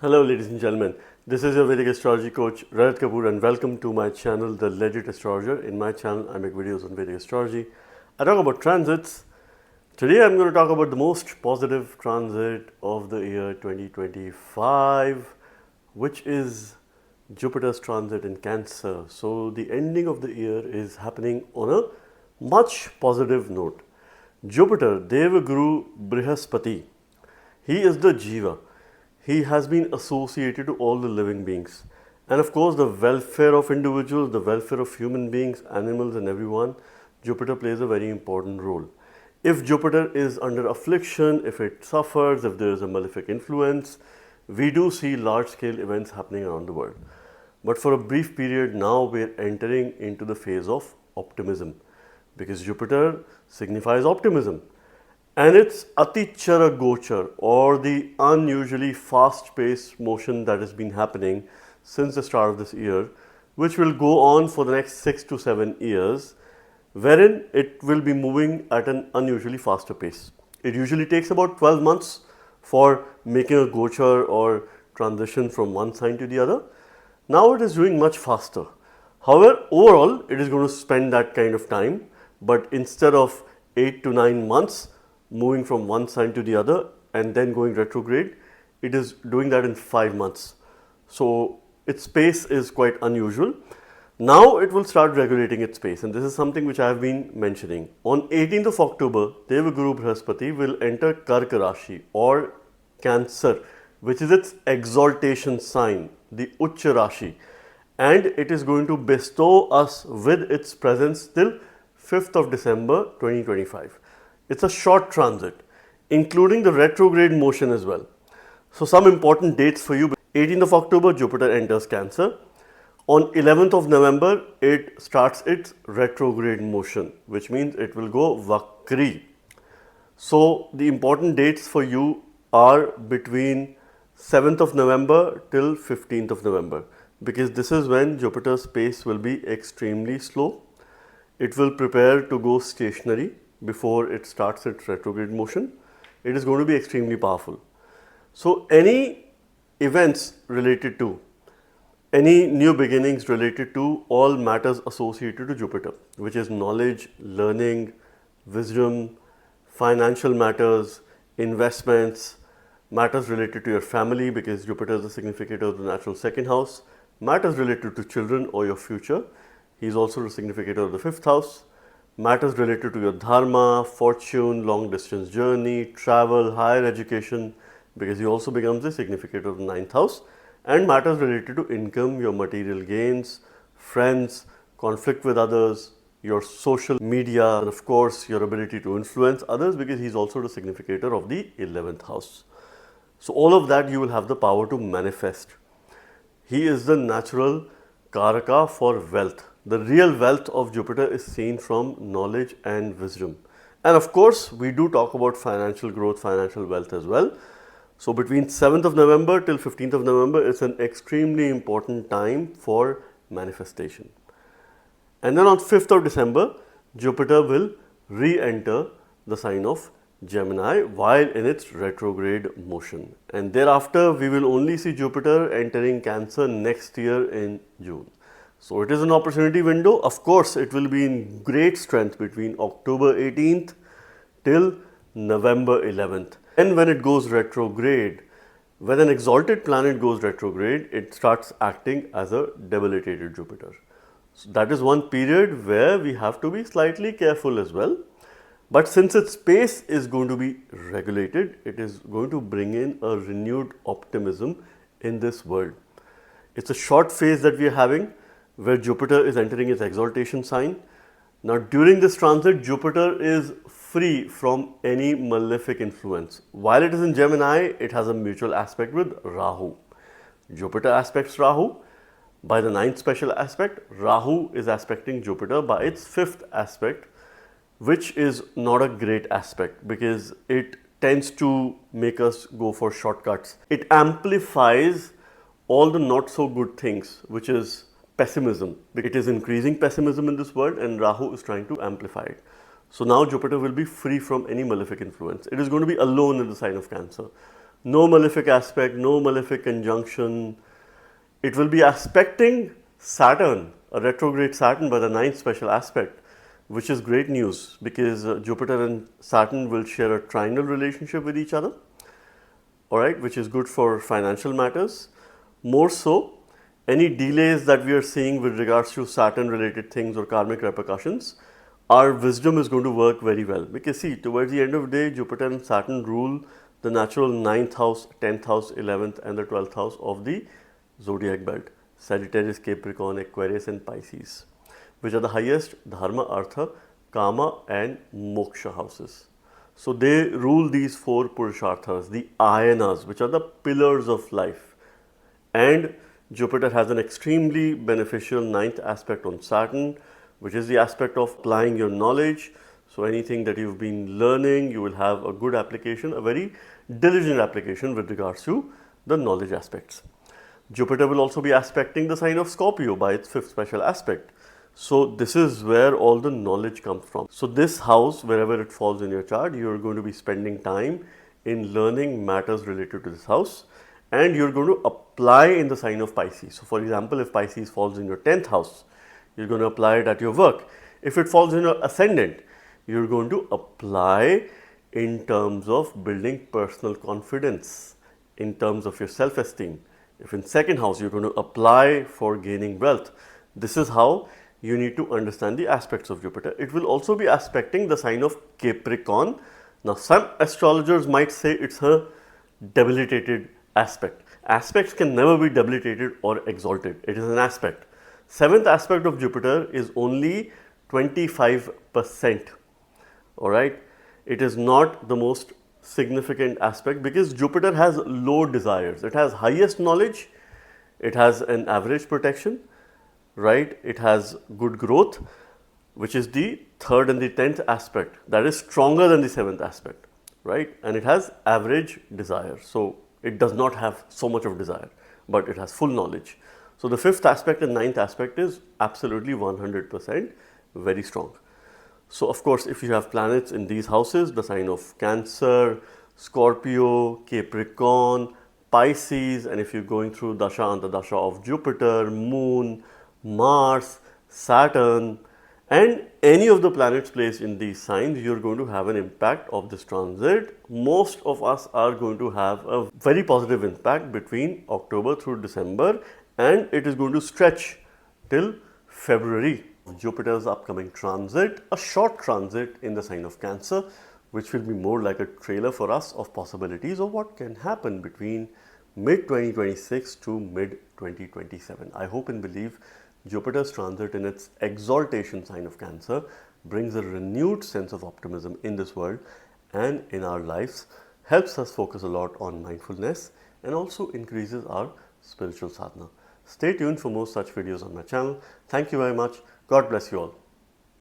Hello ladies and gentlemen, this is your Vedic astrology coach Rajat Kapoor and welcome to my channel The Legit Astrologer. In my channel I make videos on Vedic astrology. I talk about transits. Today I'm going to talk about the most positive transit of the year 2025, which is Jupiter's transit in Cancer. So the ending of the year is happening on a much positive note. Jupiter, Devaguru Brihaspati, he is the Jiva. He has been associated to all the living beings. And of course, the welfare of individuals, the welfare of human beings, animals, and everyone, Jupiter plays a very important role. If Jupiter is under affliction, if it suffers, if there is a malefic influence, we do see large scale events happening around the world. But for a brief period now, we are entering into the phase of optimism because Jupiter signifies optimism. And it's Atichara Gochar, or the unusually fast paced motion that has been happening since the start of this year, which will go on for the next 6 to 7 years, wherein it will be moving at an unusually faster pace. It usually takes about 12 months for making a Gochar or transition from one sign to the other. Now it is doing much faster. However, overall, it is going to spend that kind of time, but instead of 8 to 9 months, moving from one sign to the other and then going retrograde, it is doing that in 5 months. So its pace is quite unusual. Now it will start regulating its pace, and this is something which I have been mentioning. On 18th of October, Devaguru Brihaspati will enter Karka Rashi or Cancer, which is its exaltation sign, the Ucha Rashi, and it is going to bestow us with its presence till 5th of December 2025. It's a short transit, including the retrograde motion as well. So some important dates for you. 18th of October, Jupiter enters Cancer. On 11th of November, it starts its retrograde motion, which means it will go Vakri. So the important dates for you are between 7th of November till 15th of November, because this is when Jupiter's pace will be extremely slow. It will prepare to go stationary before it starts its retrograde motion. It is going to be extremely powerful. So any events related to, any new beginnings related to all matters associated to Jupiter, which is knowledge, learning, wisdom, financial matters, investments, matters related to your family, because Jupiter is the significator of the natural second house, matters related to children or your future. He is also the significator of the fifth house. Matters related to your dharma, fortune, long distance journey, travel, higher education, because he also becomes the significator of the ninth house, and matters related to income, your material gains, friends, conflict with others, your social media, and of course your ability to influence others, because he is also the significator of the 11th house. So all of that you will have the power to manifest. He is the natural Karaka for wealth. The real wealth of Jupiter is seen from knowledge and wisdom. And of course, we do talk about financial growth, financial wealth as well. So between 7th of November till 15th of November, it's an extremely important time for manifestation. And then on 5th of December, Jupiter will re-enter the sign of Gemini while in its retrograde motion. And thereafter, we will only see Jupiter entering Cancer next year in June. So it is an opportunity window. Of course, it will be in great strength between October 18th till November 11th. And when it goes retrograde, when an exalted planet goes retrograde, it starts acting as a debilitated Jupiter. So that is one period where we have to be slightly careful as well. But since its pace is going to be regulated, it is going to bring in a renewed optimism in this world. It's a short phase that we are having, where Jupiter is entering its exaltation sign. Now during this transit, Jupiter is free from any malefic influence. While it is in Gemini, it has a mutual aspect with Rahu. Jupiter aspects Rahu by the 9th special aspect. Rahu is aspecting Jupiter by its 5th aspect, which is not a great aspect because it tends to make us go for shortcuts. It amplifies all the not so good things, which is pessimism. It is increasing pessimism in this world and Rahu is trying to amplify it. So now Jupiter will be free from any malefic influence. It is going to be alone in the sign of Cancer. no malefic aspect, no malefic conjunction. It will be aspecting Saturn, a retrograde Saturn, by the ninth special aspect, which is great news because Jupiter and Saturn will share a trinal relationship with each other, all right, which is good for financial matters. More so, any delays that we are seeing with regards to Saturn related things or karmic repercussions, our wisdom is going to work very well. Because see, towards the end of the day, Jupiter and Saturn rule the natural 9th house, 10th house, 11th and the 12th house of the zodiac belt, Sagittarius, Capricorn, Aquarius and Pisces, which are the highest dharma, artha, kama and moksha houses. So they rule these four purusharthas, the ayanas, which are the pillars of life. And Jupiter has an extremely beneficial ninth aspect on Saturn, which is the aspect of applying your knowledge. So anything that you've been learning, you will have a good application, a very diligent application with regards to the knowledge aspects. Jupiter will also be aspecting the sign of Scorpio by its fifth special aspect. So this is where all the knowledge comes from. So this house, wherever it falls in your chart, you're going to be spending time in learning matters related to this house, and you're going to apply in the sign of Pisces. So for example, if Pisces falls in your 10th house, you're going to apply it at your work. If it falls in your ascendant, you're going to apply in terms of building personal confidence, in terms of your self-esteem. If in second house, you're going to apply for gaining wealth. This is how you need to understand the aspects of Jupiter. It will also be aspecting the sign of Capricorn. Now, some astrologers might say it's a debilitated aspect. Aspects can never be debilitated or exalted. It is an aspect. Seventh aspect of Jupiter is only 25%. All right. It is not the most significant aspect because Jupiter has low desires. It has highest knowledge. It has an average protection, right? It has good growth, which is the third and the 10th aspect. That is stronger than the seventh aspect, right? And it has average desire. So it does not have so much of desire, but it has full knowledge. So the fifth aspect and ninth aspect is absolutely 100% very strong. So of course, if you have planets in these houses, the sign of Cancer, Scorpio, Capricorn, Pisces, and if you're going through Dasha Antardasha of Jupiter, Moon, Mars, Saturn, and any of the planets placed in these signs, you're going to have an impact of this transit. Most of us are going to have a very positive impact between October through December, and it is going to stretch till February. Jupiter's upcoming transit, a short transit in the sign of Cancer, which will be more like a trailer for us of possibilities of what can happen between mid 2026 to mid 2027. I hope and believe Jupiter's transit in its exaltation sign of Cancer brings a renewed sense of optimism in this world and in our lives, helps us focus a lot on mindfulness, and also increases our spiritual sadhana. Stay tuned for more such videos on my channel. Thank you very much. God bless you all.